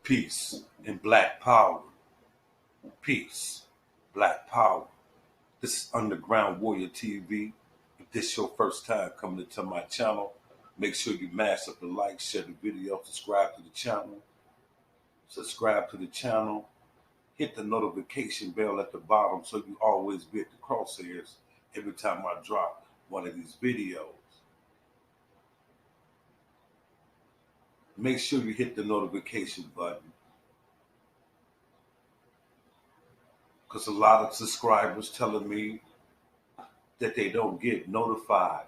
Peace and Black Power. Peace, Black Power. This is Underground Warrior TV. If this is your first time coming into my channel, make sure you mash up the like, share the video, subscribe to the channel. Subscribe to the channel. Hit the notification bell at the bottom so you always be at the crosshairs every time I drop one of these videos. Make sure you hit the notification button, because a lot of subscribers telling me that they don't get notified.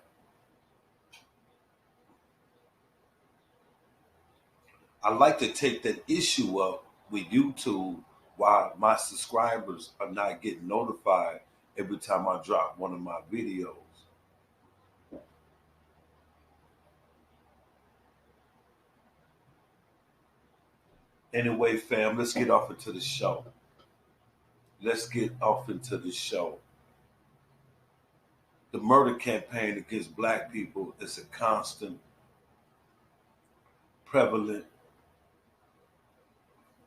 I like to take that issue up with YouTube why my subscribers are not getting notified every time I drop one of my videos. Anyway, fam, let's get off into the show. The murder campaign against Black people is a constant, prevalent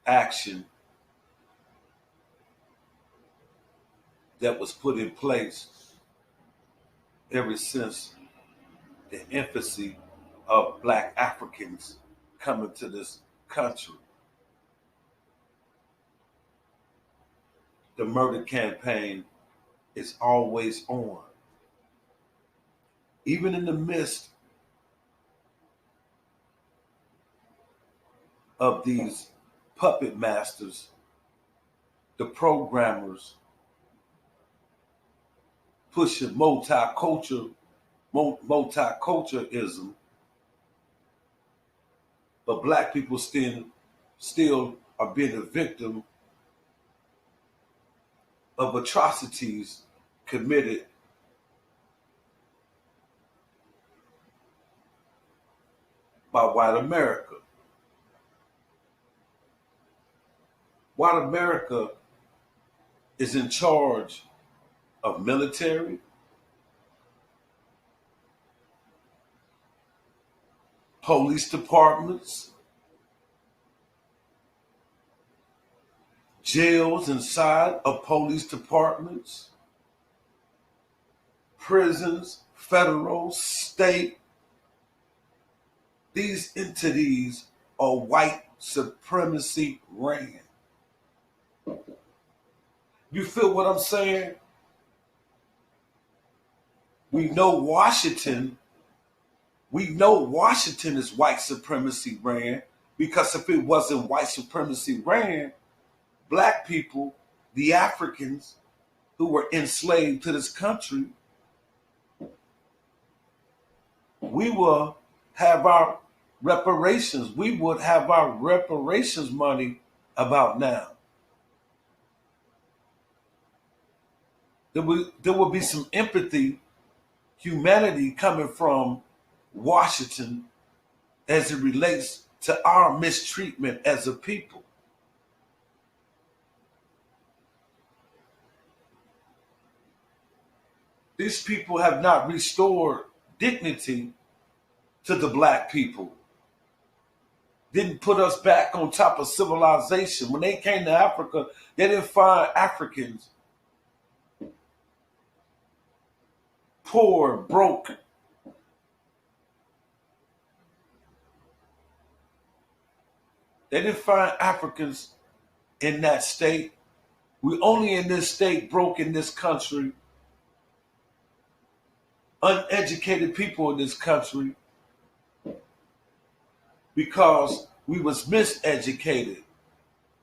action that was put in place ever since the infancy of Black Africans coming to this country. The murder campaign is always on. Even in the midst of these puppet masters, the programmers pushing multiculturalism, but Black people still are being a victim of atrocities committed by white America. White America is in charge of military, police departments, jails inside of police departments, prisons, federal, state. These entities are white supremacy ran. You feel what I'm saying? We know Washington is white supremacy ran, because if it wasn't white supremacy ran, Black people, the Africans who were enslaved to this country, we will have our reparations. We would have our reparations money about now. There would be some empathy, humanity coming from Washington as it relates to our mistreatment as a people. These people have not restored dignity to the Black people. Didn't put us back on top of civilization. When they came to Africa, they didn't find Africans poor, broke. They didn't find Africans in that state. We only in this state, broke in this country, uneducated people in this country, because we was miseducated.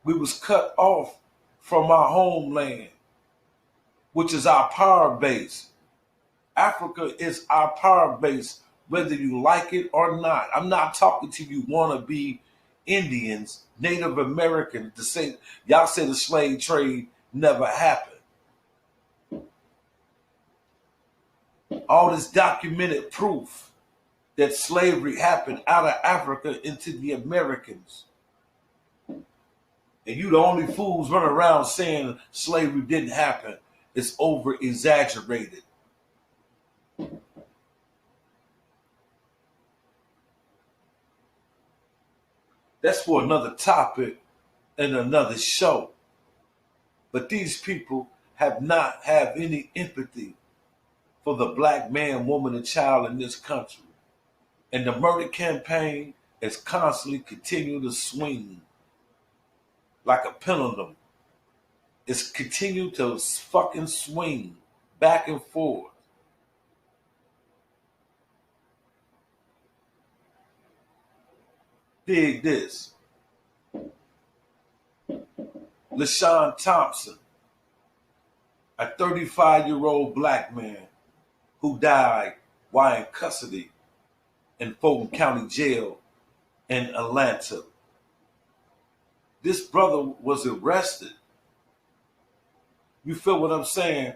We was cut off from our homeland, which is our power base. Africa is our power base, whether you like it or not. I'm not talking to you wannabe Indians, Native Americans, to say y'all say the slave trade never happened. All this documented proof that slavery happened out of Africa into the Americans. And you the only fools running around saying slavery didn't happen. It's over exaggerated. That's for another topic and another show. But these people have not have any empathy for the black man, woman, and child in this country. And the murder campaign is constantly continuing to swing like a pendulum. It's continued to fucking swing back and forth. Dig this. LaShawn Thompson, a 35-year-old black man who died while in custody in Fulton County Jail in Atlanta. This brother was arrested. You feel what I'm saying?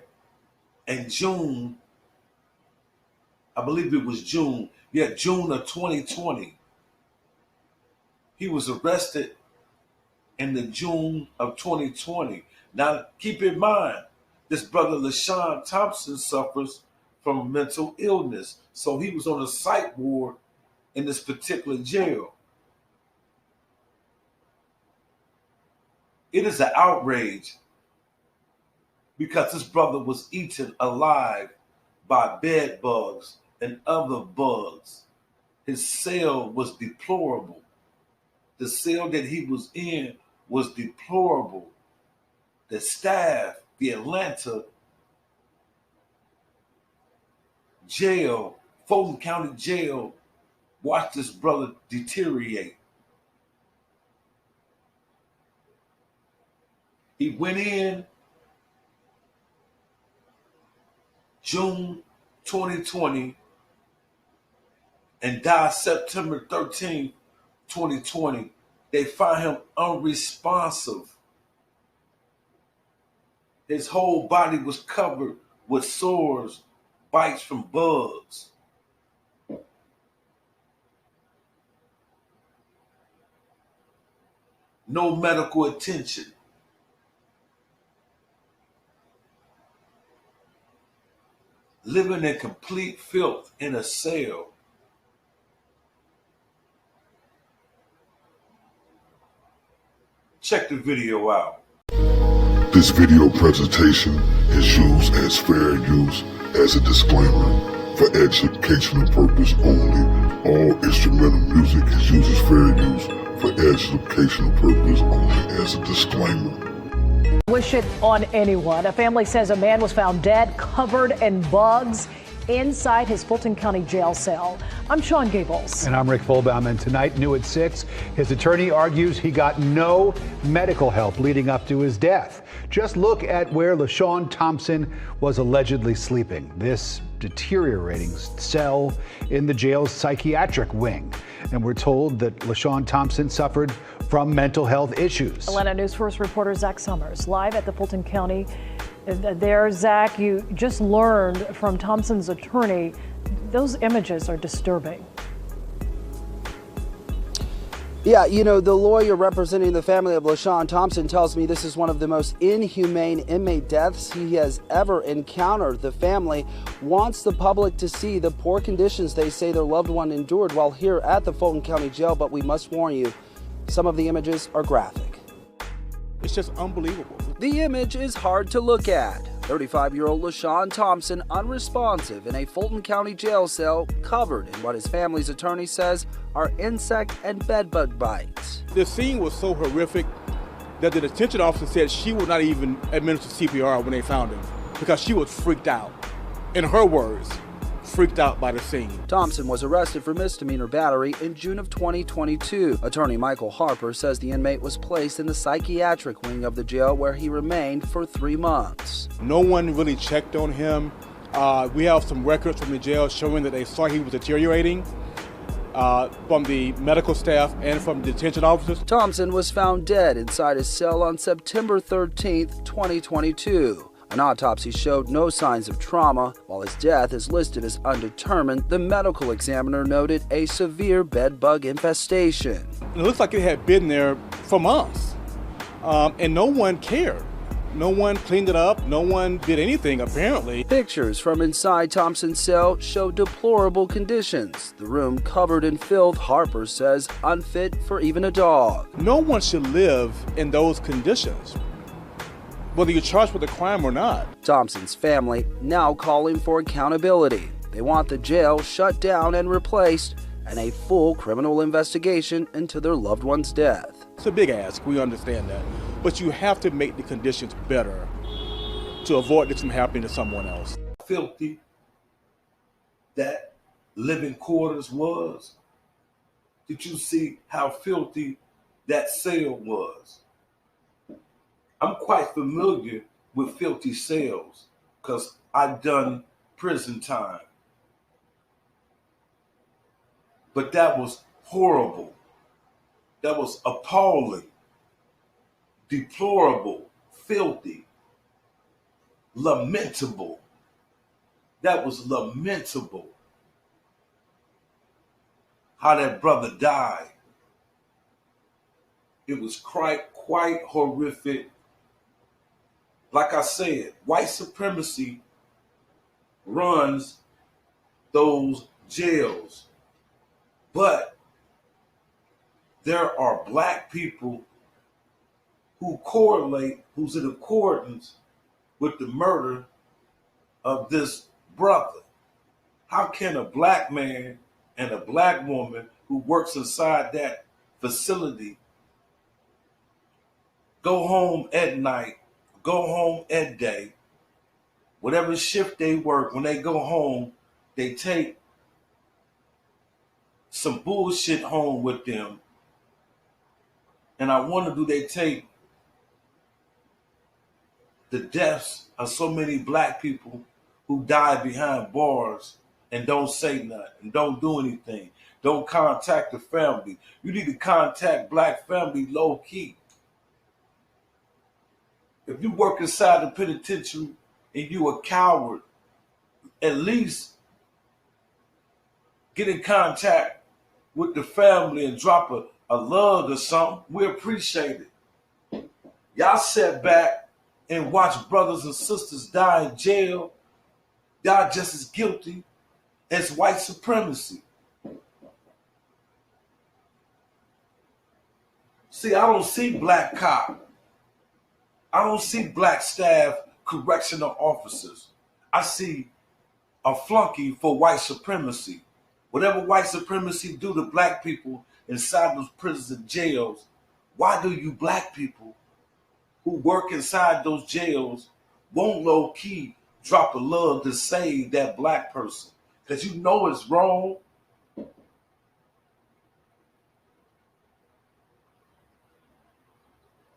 In June, I believe it was June. Yeah, June of 2020. He was arrested in the June of 2020. Now, keep in mind, this brother LaShawn Thompson suffers from mental illness. So he was on a psych ward in this particular jail. It is an outrage because this brother was eaten alive by bed bugs and other bugs. His cell was deplorable. The cell that he was in was deplorable. The staff, the Atlanta jail, Fulton County Jail, watched this brother deteriorate. He went in June 2020 and died September 13th, 2020. They found him unresponsive. His whole body was covered with sores, bites from bugs. No medical attention. Living in complete filth in a cell. Check the video out. This video presentation is used as fair use as a disclaimer for educational purpose only. All instrumental music is used as fair use for educational purpose only as a disclaimer. Wish it on anyone. A family says a man was found dead, covered in bugs inside his Fulton County jail cell. I'm Sean Gables. And I'm Rick Fulbaum. And tonight, new at 6, his attorney argues he got no medical help leading up to his death. Just look at where LaShawn Thompson was allegedly sleeping. This deteriorating cell in the jail's psychiatric wing. And we're told that LaShawn Thompson suffered from mental health issues. Atlanta News First reporter Zach Summers live at the Fulton County. There, Zach, you just learned from Thompson's attorney. Those images are disturbing. Yeah, you know, the lawyer representing the family of LaShawn Thompson tells me this is one of the most inhumane inmate deaths he has ever encountered. The family wants the public to see the poor conditions they say their loved one endured while here at the Fulton County Jail, but we must warn you, some of the images are graphic. It's just unbelievable. The image is hard to look at. 35-year-old LaShawn Thompson unresponsive in a Fulton County jail cell covered in what his family's attorney says are insect and bedbug bites. The scene was so horrific that the detention officer said she would not even administer CPR when they found him because she was freaked out. In her words, freaked out by the scene. Thompson was arrested for misdemeanor battery in June of 2022. Attorney Michael Harper says the inmate was placed in the psychiatric wing of the jail where he remained for 3 months. No one really checked on him. We have some records from the jail showing that they saw he was deteriorating from the medical staff and from the detention officers. Thompson was found dead inside his cell on September 13th, 2022. An autopsy showed no signs of trauma. While his death is listed as undetermined, the medical examiner noted a severe bed bug infestation. It looks like it had been there for months, and no one cared. No one cleaned it up. No one did anything, apparently. Pictures from inside Thompson's cell show deplorable conditions. The room covered in filth, Harper says unfit for even a dog. No one should live in those conditions, whether you're charged with a crime or not. Thompson's family now calling for accountability. They want the jail shut down and replaced, and a full criminal investigation into their loved one's death. It's a big ask, we understand that. But you have to make the conditions better to avoid this from happening to someone else. Filthy that living quarters was. Did you see how filthy that cell was? I'm quite familiar with filthy cells because I've done prison time. But that was horrible. That was appalling, deplorable, filthy, lamentable. That was lamentable. How that brother died. It was quite horrific. Like I said, white supremacy runs those jails. But there are black people who correlate, who's in accordance with the murder of this brother. How can a black man and a black woman who works inside that facility go home at night, go home at day, whatever shift they work, when they go home, they take some bullshit home with them. And I wonder, do they take the deaths of so many black people who die behind bars and don't say nothing, and don't do anything, don't contact the family? You need to contact black family low key. If you work inside the penitentiary and you a coward, at least get in contact with the family and drop a lug or something. We appreciate it. Y'all sit back and watch brothers and sisters die in jail. Y'all just as guilty as white supremacy. See, I don't see black cop. I don't see black staff correctional officers. I see a flunky for white supremacy. Whatever white supremacy do to black people inside those prisons and jails, why do you black people who work inside those jails won't low key drop a love to save that black person? Because you know it's wrong.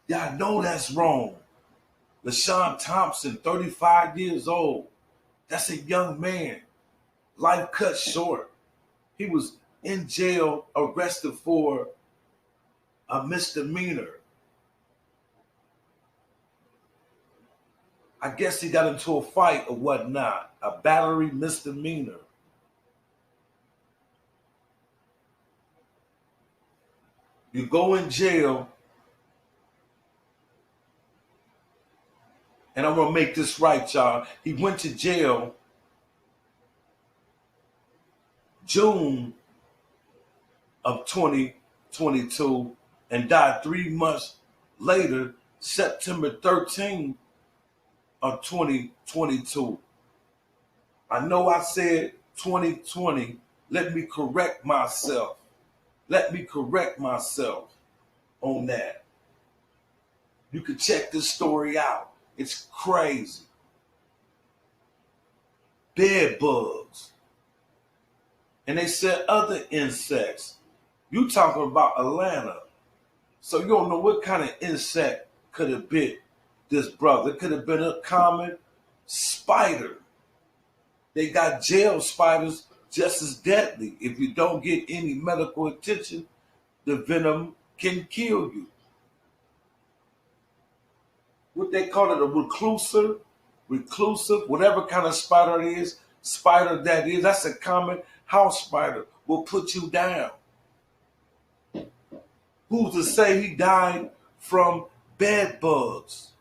Y'all know that's wrong. LaShawn Thompson, 35 years old. That's a young man. Life cut short. He was in jail, arrested for a misdemeanor. I guess he got into a fight or whatnot, a battery misdemeanor. You go in jail, and I'm going to make this right, y'all. He went to jail June of 2022 and died 3 months later, September 13th of 2022. I know I said 2020. Let me correct myself. Let me correct myself on that. You can check this story out. It's crazy. Bed bugs. And they said other insects. You talking about Atlanta. So you don't know what kind of insect could have bit this brother. It could have been a common spider. They got jail spiders just as deadly. If you don't get any medical attention, the venom can kill you. What they call it, a reclusive, whatever kind of spider it is, spider that is, that's a common house spider, will put you down. Who's to say he died from bed bugs?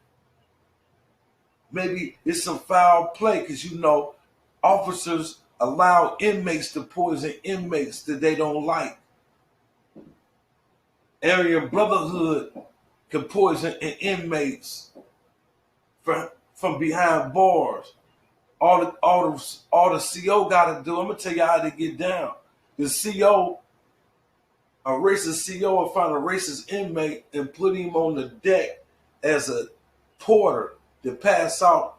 maybe it's some foul play because, you know, officers allow inmates to poison inmates that they don't like. Aryan Brotherhood can poison inmates from behind bars. All the CO got to do, I'm going to tell you how to get down. The CO, a racist CO will find a racist inmate and put him on the deck as a porter to pass out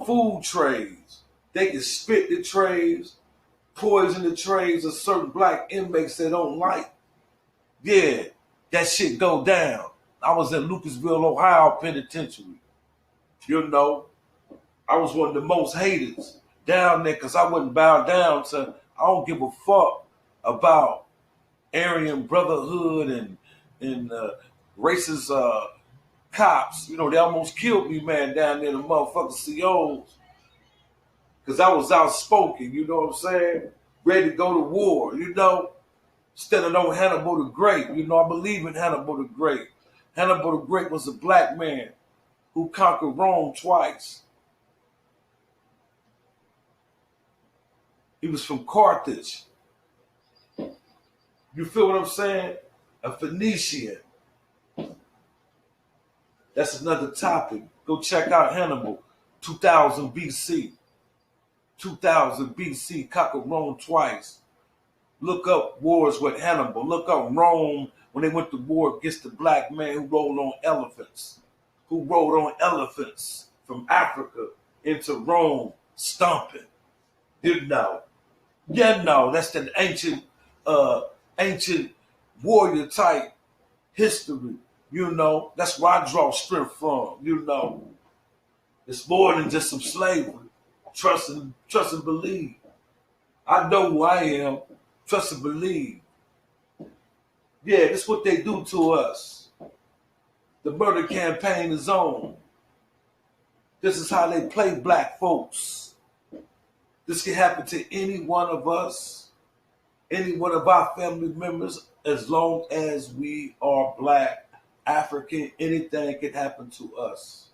food trays. They can spit the trays, poison the trays of certain black inmates they don't like. Yeah, that shit go down. I was in Lucasville, Ohio Penitentiary. You know, I was one of the most hated down there because I wouldn't bow down to, I don't give a fuck about Aryan Brotherhood and racist cops. You know, they almost killed me, man, down there, the motherfucking COs. Because I was outspoken, you know what I'm saying? Ready to go to war, you know? Instead of no Hannibal the Great. You know, I believe in Hannibal the Great. Hannibal the Great was a black man who conquered Rome twice. He was from Carthage. You feel what I'm saying? A Phoenician. That's another topic. Go check out Hannibal, 2000 BC. 2000 BC, conquered Rome twice. Look up wars with Hannibal. Look up Rome when they went to war against the black man who rode on elephants. Who rode on elephants from Africa into Rome, stomping. You know. Yeah, no, that's the ancient warrior type history. You know, that's where I draw strength from. You know, it's more than just some slavery. Trust and believe. I know who I am. Trust and believe. Yeah, that's what they do to us. The murder campaign is on. This is how they play black folks. This can happen to any one of us, any one of our family members, as long as we are black, African, anything can happen to us.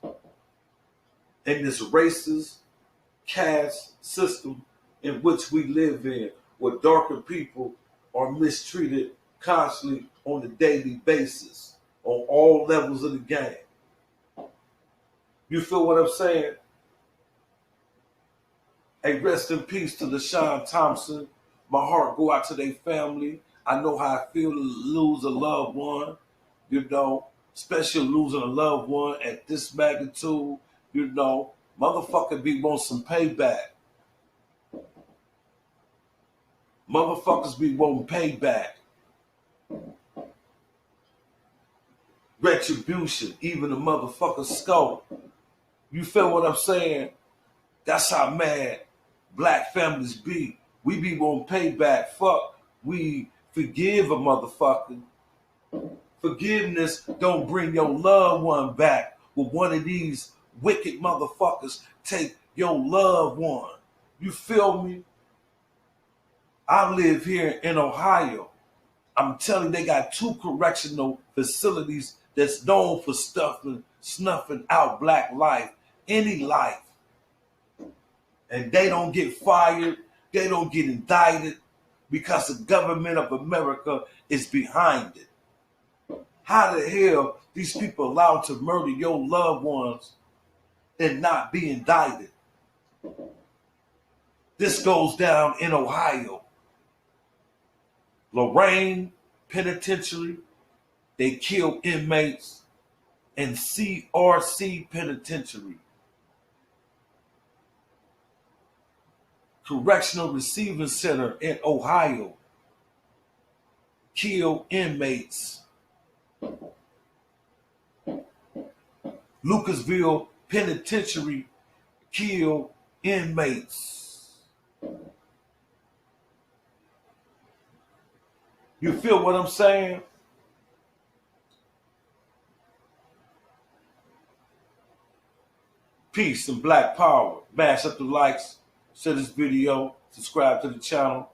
In this racist caste system in which we live in, where darker people are mistreated constantly on a daily basis, on all levels of the game. You feel what I'm saying? Hey, rest in peace to LaShawn Thompson. My heart go out to their family. I know how I feel to lose a loved one, you know, especially losing a loved one at this magnitude, you know. Motherfucker be want some payback. Motherfuckers be wanting payback. Retribution, even the motherfucker's skull. You feel what I'm saying? That's how mad black families be. We be wanting payback. Fuck, we forgive a motherfucker. Forgiveness don't bring your loved one back. With one of these wicked motherfuckers take your loved one. You feel me? I live here in Ohio. I'm telling you, they got 2 correctional facilities that's known for snuffing out black life, any life. And they don't get fired, they don't get indicted because the government of America is behind it. How the hell these people allowed to murder your loved ones and not be indicted? This goes down in Ohio. Lorraine Penitentiary, they kill inmates, and CRC Penitentiary, Correctional Receiving Center in Ohio, kill inmates. Lucasville Penitentiary, kill inmates. You feel what I'm saying? Peace and black power. Mash up the likes, share this video, subscribe to the channel.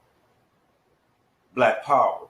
Black power.